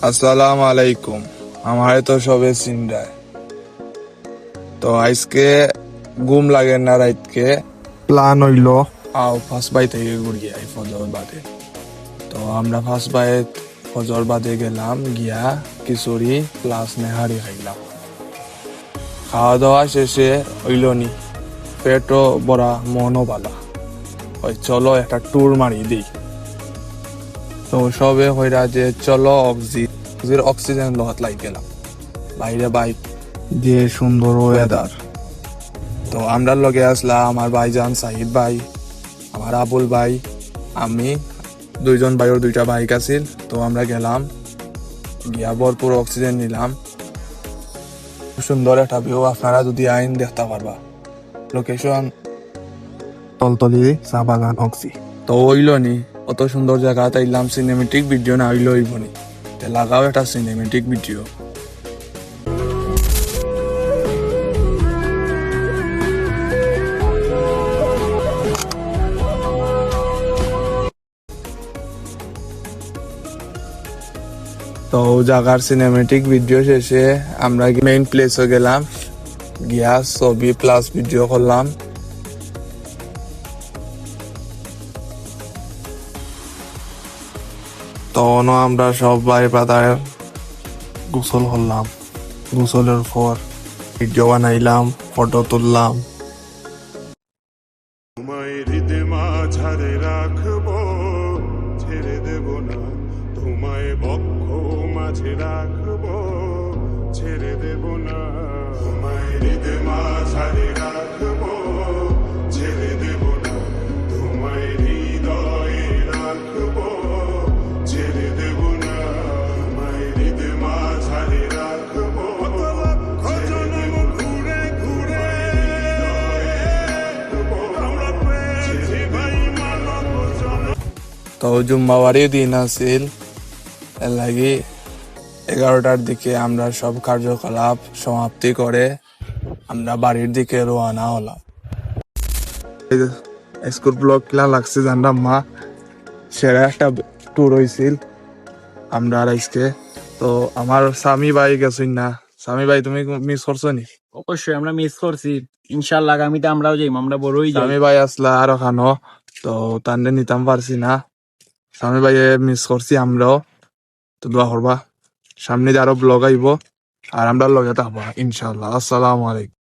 আসসালামু আলাইকুম। আমারে তো সবে চিন্তায় তো আজকে ঘুম লাগে না রাতকে প্ল্যান হইল ফার্স্ট বাই থেকে ঘুরি আই ফজর বাদে। তো আমরা ফার্স্ট বাই ফজর বাদে গেলাম গিয়া খিচুড়ি প্লাস নেহারি খাইলাম। খাওয়া দাওয়া শেষে হইল নি পেটও বড়া মনও বালা ওই চলো একটা ট্যুর মারি দিই। তো সবে হইরা যে চলো অক্সিজেন লহাত লাই গেলাম বাইরে বাইক যে সুন্দর ওয়েদার। তো আমরা লগে আসলা আমার ভাইজান সাহিদ ভাই, আমার আবুল ভাই, আমি, দুইজন ভাইয়ের দুইটা বাইক আছিল। তো আমরা গেলাম গিয়া ভরপুর অক্সিজেন নিলাম। সুন্দর একটা ভিউ, আপনারা যদি আইন দেখতে পারবা। লোকেশন তলতলি চা বাগান অক্সি। তো হইল নি অত সুন্দর জায়গা তাইলাম, সিনেমেটিক ভিডিও না হইলে হইব নি, লাগাও একটা সিনেমেটিক ভিডিও। তো জায়গার সিনেমেটিক ভিডিও শেষে আমরা মেইন প্লেসে গেলাম গিয়া ছবি প্লাস ভিডিও করলাম। তখন আমরা সবাই বাদায় গোসল করলাম। গোসলের পর ভিডিও বানাইলাম, ফটো তুললাম। তোমায় হৃদয় মাঝারে রাখবো, ছেড়ে দেব না। তোমায় বক্ষ মাঝে রাখবো, ছেড়ে দেব না। তোমায় হৃদয় মাঝারে রাখবো, ছেড়ে দেব না। তোমায় হৃদয়ে রাখবো, ছেড়ে দেব না। তোমায় হৃদয় মাঝারে রাখবো, লক্ষ জনম ঘুরে ঘুরে আমরা পেয়েছি ভাই মানব জনম। তো জুম্মাবাড়ি দিন আছিল, এর লাগি 11টার দিকে আমরা সব কার্যকলাপ সমাপ্তি করে আমরা বাড়ির দিকে রওনা হলাম। স্কুল ব্লগ কিলা লাগছে জানলাম মা, সেরা একটা ট্যুর হয়েছিল আমরা আজকে। তো আমার স্বামী ভাই গেছেন না, স্বামী ভাই তুমি মিস করছো নি? অবশ্যই আমরা মিস করছি, ইনশাল্লাহ আগামীতে আমরাও যাই, আমরা বড়ই যাই। স্বামী ভাই আসলা আর ওখানো, তো তান্ডে নিতাম পারছি না। স্বামী ভাই মিস করছি আমরাও। তো দোয়া করবা, সামনে যে আরো ব্লগ আইব আর আমরা লগে থাকবা ইনশাল্লাহ। আসসালামু আলাইকুম।